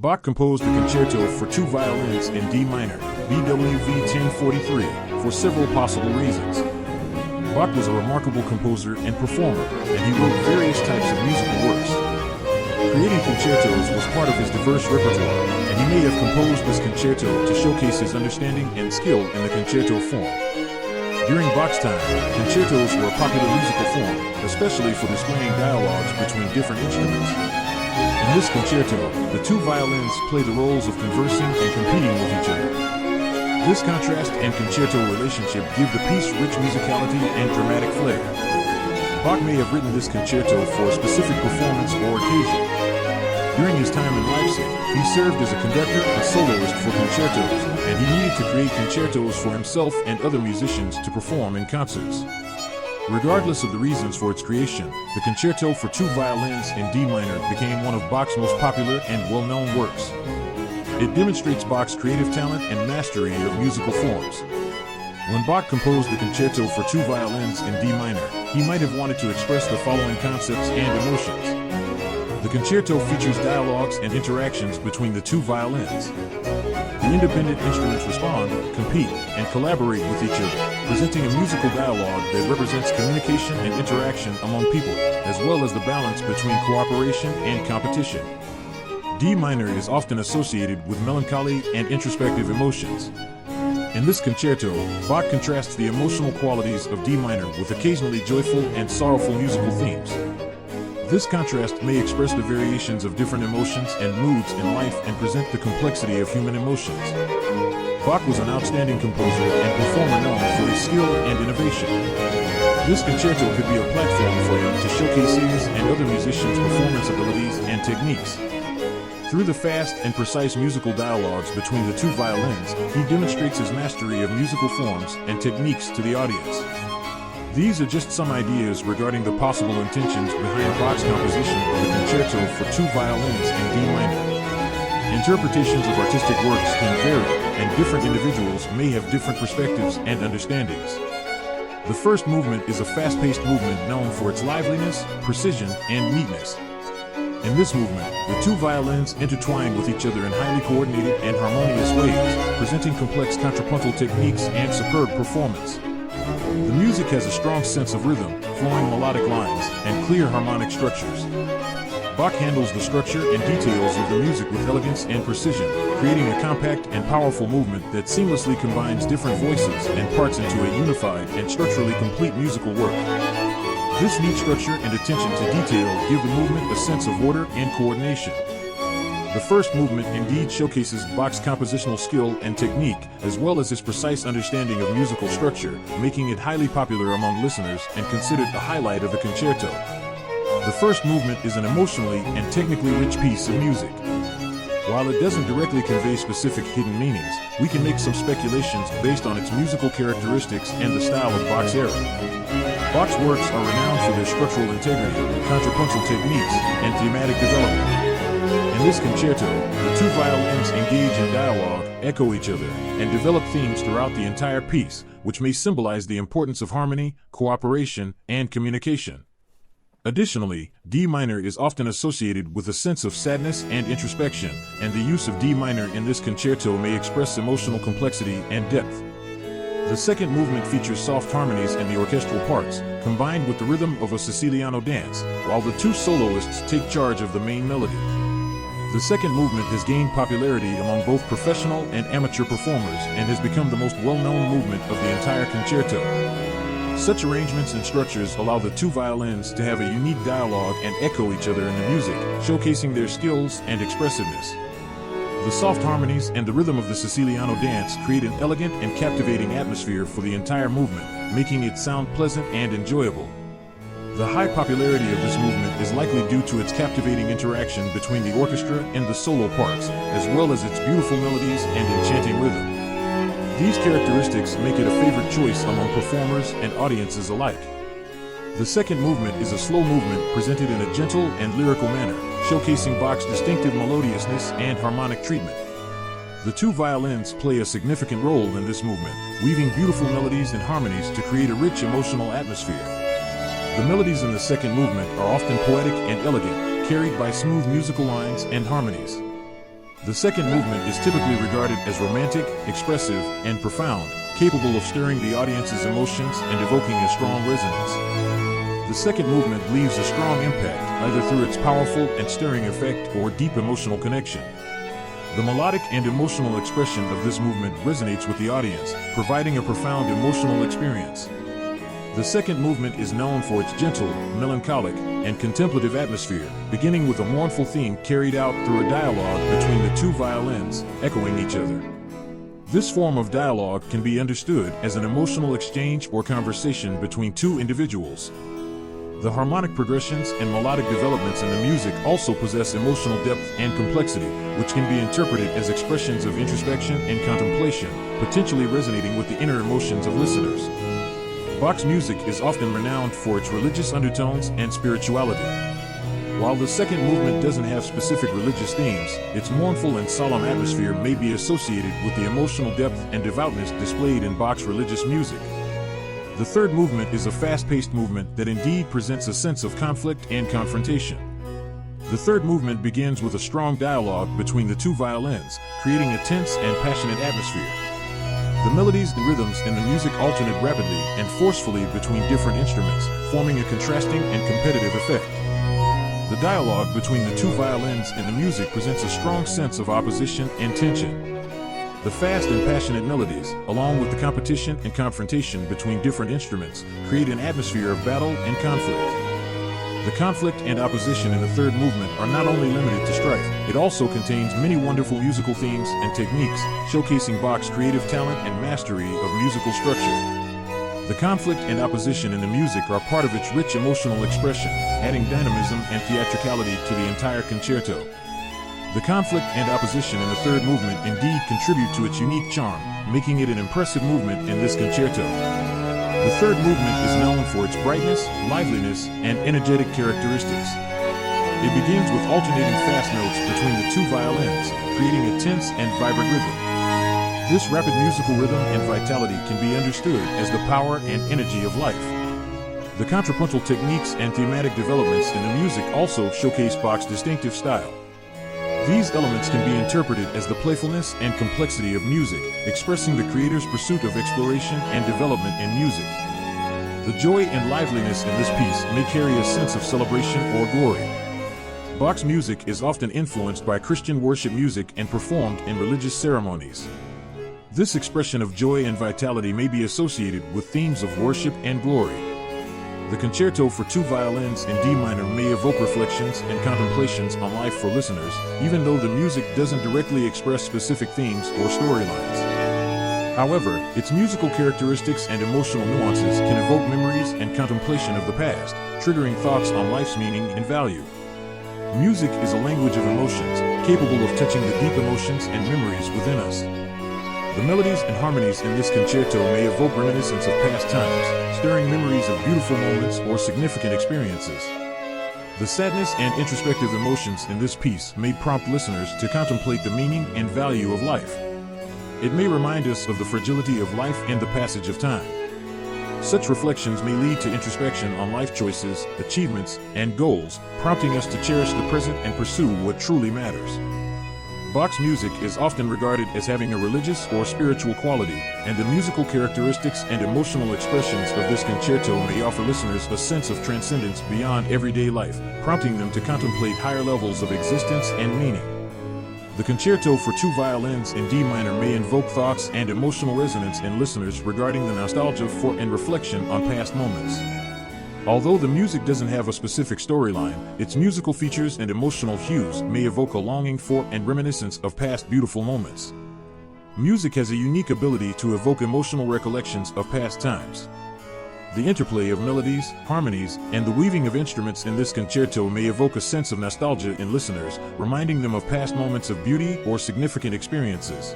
Bach composed the concerto for two violins in D minor, BWV 1043, for several possible reasons. Bach was a remarkable composer and performer, and he wrote various types of musical works. Creating concertos was part of his diverse repertoire, and he may have composed this concerto to showcase his understanding and skill in the concerto form. During Bach's time, concertos were a popular musical form, especially for displaying dialogues between different instruments. In this concerto, the two violins play the roles of conversing and competing with each other. This contrast and concerto relationship give the piece rich musicality and dramatic flair. Bach may have written this concerto for a specific performance or occasion. During his time in Leipzig, he served as a conductor and soloist for concertos, and he needed to create concertos for himself and other musicians to perform in concerts. Regardless of the reasons for its creation, the concerto for two violins in D minor became one of Bach's most popular and well-known works. It demonstrates Bach's creative talent and mastery of musical forms. When Bach composed the concerto for two violins in D minor, he might have wanted to express the following concepts and emotions. The concerto features dialogues and interactions between the two violins. The independent instruments respond, compete, and collaborate with each other, presenting a musical dialogue that represents communication and interaction among people, as well as the balance between cooperation and competition. D minor is often associated with melancholy and introspective emotions. In this concerto, Bach contrasts the emotional qualities of D minor with occasionally joyful and sorrowful musical themes. This contrast may express the variations of different emotions and moods in life and present the complexity of human emotions. Bach was an outstanding composer and performer known for his skill and innovation. This concerto could be a platform for him to showcase his and other musicians' performance abilities and techniques. Through the fast and precise musical dialogues between the two violins, he demonstrates his mastery of musical forms and techniques to the audience. These are just some ideas regarding the possible intentions behind Bach's composition of the concerto for two violins in D minor. Interpretations of artistic works can vary, and different individuals may have different perspectives and understandings. The first movement is a fast-paced movement known for its liveliness, precision, and neatness. In this movement, the two violins intertwine with each other in highly coordinated and harmonious ways, presenting complex contrapuntal techniques and superb performance. The music has a strong sense of rhythm, flowing melodic lines, and clear harmonic structures. Bach handles the structure and details of the music with elegance and precision, creating a compact and powerful movement that seamlessly combines different voices and parts into a unified and structurally complete musical work. This neat structure and attention to detail give the movement a sense of order and coordination. The first movement indeed showcases Bach's compositional skill and technique, as well as his precise understanding of musical structure, making it highly popular among listeners and considered a highlight of the concerto. The first movement is an emotionally and technically rich piece of music. While it doesn't directly convey specific hidden meanings, we can make some speculations based on its musical characteristics and the style of Bach's era. Bach's works are renowned for their structural integrity, contrapuntal techniques, and thematic development. In this concerto, the two violins engage in dialogue, echo each other, and develop themes throughout the entire piece, which may symbolize the importance of harmony, cooperation, and communication. Additionally, D minor is often associated with a sense of sadness and introspection, and the use of D minor in this concerto may express emotional complexity and depth. The second movement features soft harmonies in the orchestral parts, combined with the rhythm of a Siciliano dance, while the two soloists take charge of the main melody. The second movement has gained popularity among both professional and amateur performers and has become the most well-known movement of the entire concerto. Such arrangements and structures allow the two violins to have a unique dialogue and echo each other in the music, showcasing their skills and expressiveness. The soft harmonies and the rhythm of the Siciliano dance create an elegant and captivating atmosphere for the entire movement, making it sound pleasant and enjoyable. The high popularity of this movement is likely due to its captivating interaction between the orchestra and the solo parts, as well as its beautiful melodies and enchanting rhythm. These characteristics make it a favorite choice among performers and audiences alike. The second movement is a slow movement presented in a gentle and lyrical manner, showcasing Bach's distinctive melodiousness and harmonic treatment. The two violins play a significant role in this movement, weaving beautiful melodies and harmonies to create a rich emotional atmosphere. The melodies in the second movement are often poetic and elegant, carried by smooth musical lines and harmonies. The second movement is typically regarded as romantic, expressive, and profound, capable of stirring the audience's emotions and evoking a strong resonance. The second movement leaves a strong impact, either through its powerful and stirring effect or deep emotional connection. The melodic and emotional expression of this movement resonates with the audience, providing a profound emotional experience. The second movement is known for its gentle, melancholic, and contemplative atmosphere, beginning with a mournful theme carried out through a dialogue between the two violins, echoing each other. This form of dialogue can be understood as an emotional exchange or conversation between two individuals. The harmonic progressions and melodic developments in the music also possess emotional depth and complexity, which can be interpreted as expressions of introspection and contemplation, potentially resonating with the inner emotions of listeners. Bach's music is often renowned for its religious undertones and spirituality. While the second movement doesn't have specific religious themes, its mournful and solemn atmosphere may be associated with the emotional depth and devoutness displayed in Bach's religious music. The third movement is a fast-paced movement that indeed presents a sense of conflict and confrontation. The third movement begins with a strong dialogue between the two violins, creating a tense and passionate atmosphere. The melodies and rhythms in the music alternate rapidly and forcefully between different instruments, forming a contrasting and competitive effect. The dialogue between the two violins in the music presents a strong sense of opposition and tension. The fast and passionate melodies, along with the competition and confrontation between different instruments, create an atmosphere of battle and conflict. The conflict and opposition in the third movement are not only limited to strife, it also contains many wonderful musical themes and techniques, showcasing Bach's creative talent and mastery of musical structure. The conflict and opposition in the music are part of its rich emotional expression, adding dynamism and theatricality to the entire concerto. The conflict and opposition in the third movement indeed contribute to its unique charm, making it an impressive movement in this concerto. The third movement is known for its brightness, liveliness, and energetic characteristics. It begins with alternating fast notes between the two violins, creating a tense and vibrant rhythm. This rapid musical rhythm and vitality can be understood as the power and energy of life. The contrapuntal techniques and thematic developments in the music also showcase Bach's distinctive style. These elements can be interpreted as the playfulness and complexity of music, expressing the creator's pursuit of exploration and development in music. The joy and liveliness in this piece may carry a sense of celebration or glory. Bach's music is often influenced by Christian worship music and performed in religious ceremonies. This expression of joy and vitality may be associated with themes of worship and glory. The concerto for two violins in D minor may evoke reflections and contemplations on life for listeners, even though the music doesn't directly express specific themes or storylines. However, its musical characteristics and emotional nuances can evoke memories and contemplation of the past, triggering thoughts on life's meaning and value. Music is a language of emotions, capable of touching the deep emotions and memories within us. The melodies and harmonies in this concerto may evoke reminiscence of past times, stirring memories of beautiful moments or significant experiences. The sadness and introspective emotions in this piece may prompt listeners to contemplate the meaning and value of life. It may remind us of the fragility of life and the passage of time. Such reflections may lead to introspection on life choices, achievements, and goals, prompting us to cherish the present and pursue what truly matters. Bach's music is often regarded as having a religious or spiritual quality, and the musical characteristics and emotional expressions of this concerto may offer listeners a sense of transcendence beyond everyday life, prompting them to contemplate higher levels of existence and meaning. The concerto for two violins in D minor may invoke thoughts and emotional resonance in listeners regarding the nostalgia for and reflection on past moments. Although the music doesn't have a specific storyline, its musical features and emotional hues may evoke a longing for and reminiscence of past beautiful moments. Music has a unique ability to evoke emotional recollections of past times. The interplay of melodies, harmonies, and the weaving of instruments in this concerto may evoke a sense of nostalgia in listeners, reminding them of past moments of beauty or significant experiences.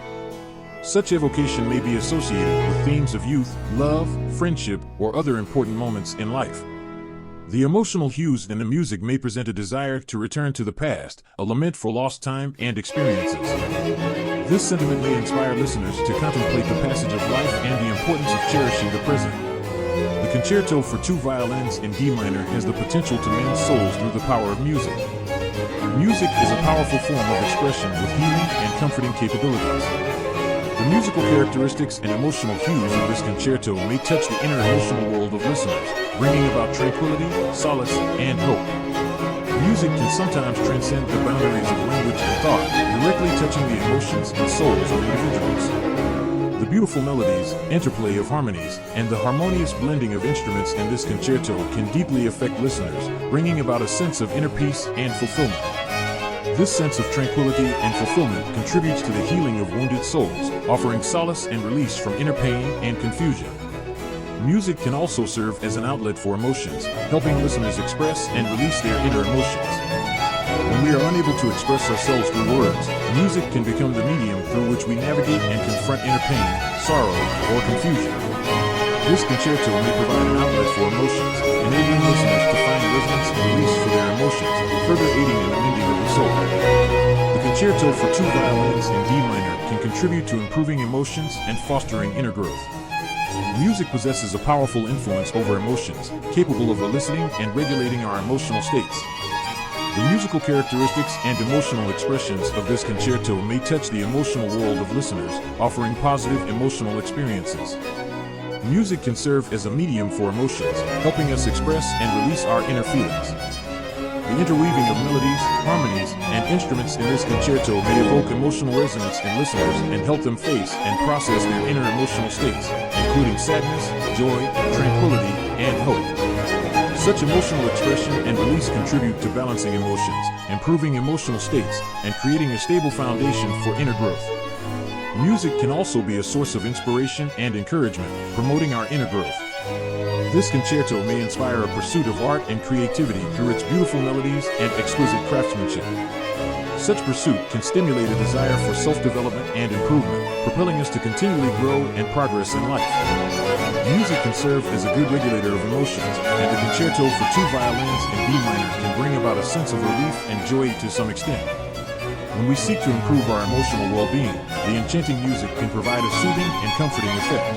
Such evocation may be associated with themes of youth, love, friendship, or other important moments in life. The emotional hues in the music may present a desire to return to the past, a lament for lost time and experiences. This sentiment may inspire listeners to contemplate the passage of life and the importance of cherishing the present. The Concerto for Two Violins in D minor has the potential to mend souls through the power of music. Music is a powerful form of expression with healing and comforting capabilities. The musical characteristics and emotional hues of this concerto may touch the inner emotional world of listeners, bringing about tranquility, solace, and hope. Music can sometimes transcend the boundaries of language and thought, directly touching the emotions and souls of individuals. The beautiful melodies, interplay of harmonies, and the harmonious blending of instruments in this concerto can deeply affect listeners, bringing about a sense of inner peace and fulfillment. This sense of tranquility and fulfillment contributes to the healing of wounded souls, offering solace and release from inner pain and confusion. Music can also serve as an outlet for emotions, helping listeners express and release their inner emotions. When we are unable to express ourselves through words, music can become the medium through which we navigate and confront inner pain, sorrow, or confusion. This concerto may provide an outlet for emotions, enabling listeners to find resonance and release for their emotions, further aiding in the mending of the soul. The concerto for two violins in D minor can contribute to improving emotions and fostering inner growth. Music possesses a powerful influence over emotions, capable of eliciting and regulating our emotional states. The musical characteristics and emotional expressions of this concerto may touch the emotional world of listeners, offering positive emotional experiences. Music can serve as a medium for emotions, helping us express and release our inner feelings. The interweaving of melodies, harmonies, and instruments in this concerto may evoke emotional resonance in listeners and help them face and process their inner emotional states, including sadness, joy, tranquility, and hope. Such emotional expression and release contribute to balancing emotions, improving emotional states, and creating a stable foundation for inner growth. Music can also be a source of inspiration and encouragement, promoting our inner growth. This concerto may inspire a pursuit of art and creativity through its beautiful melodies and exquisite craftsmanship. Such pursuit can stimulate a desire for self-development and improvement, propelling us to continually grow and progress in life. Music can serve as a good regulator of emotions, and the concerto for two violins in D minor can bring about a sense of relief and joy to some extent. When we seek to improve our emotional well-being, the enchanting music can provide a soothing and comforting effect.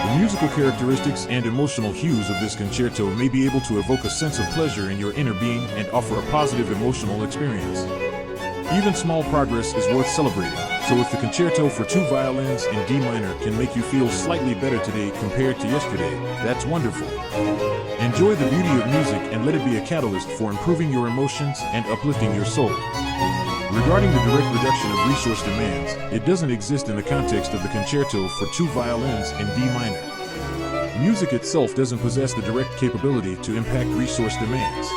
The musical characteristics and emotional hues of this concerto may be able to evoke a sense of pleasure in your inner being and offer a positive emotional experience. Even small progress is worth celebrating, so if the concerto for two violins in D minor can make you feel slightly better today compared to yesterday, that's wonderful. Enjoy the beauty of music and let it be a catalyst for improving your emotions and uplifting your soul. Regarding the direct reduction of resource demands, it doesn't exist in the context of the concerto for two violins in D minor. Music itself doesn't possess the direct capability to impact resource demands.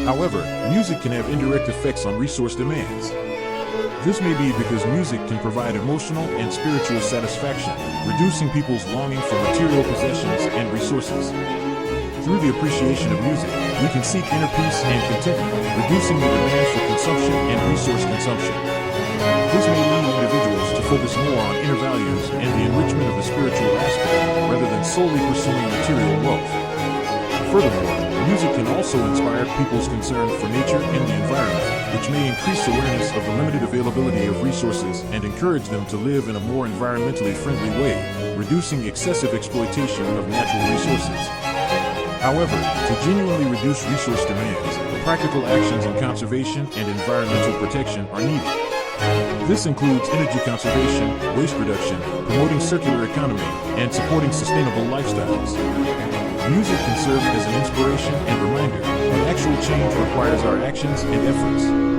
However, music can have indirect effects on resource demands. This may be because music can provide emotional and spiritual satisfaction, reducing people's longing for material possessions and resources. Through the appreciation of music, we can seek inner peace and contentment, reducing the demand for consumption and resource consumption. This may lead individuals to focus more on inner values and the enrichment of the spiritual aspect, rather than solely pursuing material wealth. Furthermore, music can also inspire people's concern for nature and the environment, which may increase awareness of the limited availability of resources and encourage them to live in a more environmentally friendly way, reducing excessive exploitation of natural resources. However, to genuinely reduce resource demands, practical actions in conservation and environmental protection are needed. This includes energy conservation, waste reduction, promoting circular economy, and supporting sustainable lifestyles. Music can serve as an inspiration and reminder that actual change requires our actions and efforts.